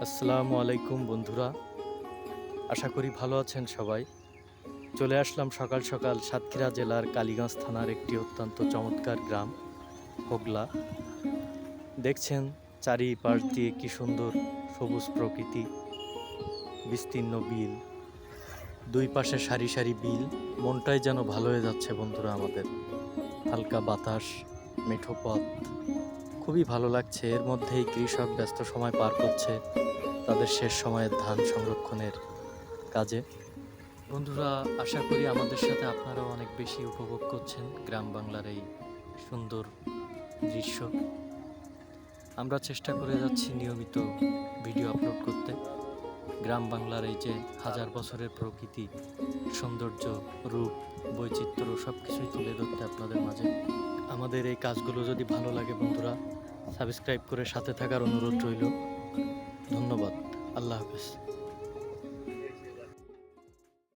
আসসালামু আলাইকুম বন্ধুরা, আশা করি ভালো আছেন সবাই। চলে আসলাম সকাল সকাল সাতক্ষীরা জেলার কালীগঞ্জ থানার একটি অত্যন্ত চমৎকার গ্রাম হোগলা। দেখছেন চারিপাশ দিয়ে কি সুন্দর সবুজ প্রকৃতি, বিস্তীর্ণ বিল, দুই পাশে সারি সারি বিল। মনটাই যেন ভালো হয়ে যাচ্ছে বন্ধুরা আমাদের। হালকা বাতাস, মেঠো পথ, খুবই ভালো লাগছে। এর মধ্যেই কৃষক ব্যস্ত সময় পার করছে তাদের শেষ সময়ের ধান সংরক্ষণের কাজে। বন্ধুরা, আশা করি আমাদের সাথে আপনারাও অনেক বেশি উপভোগ করছেন গ্রাম বাংলার এই সুন্দর দৃশ্য। আমরা চেষ্টা করে যাচ্ছি নিয়মিত ভিডিও আপলোড করতে। গ্রাম বাংলার এই যে হাজার বছরের প্রকৃতি, সৌন্দর্য, রূপ, বৈচিত্র্য সব কিছুই তুলে ধরতে আপনাদের মাঝে। আমাদের এই কাজগুলো যদি ভালো লাগে বন্ধুরা, সাবস্ক্রাইব করে সাথে থাকার অনুরোধ রইল। ধন্যবাদ। আল্লাহ হাফেজ।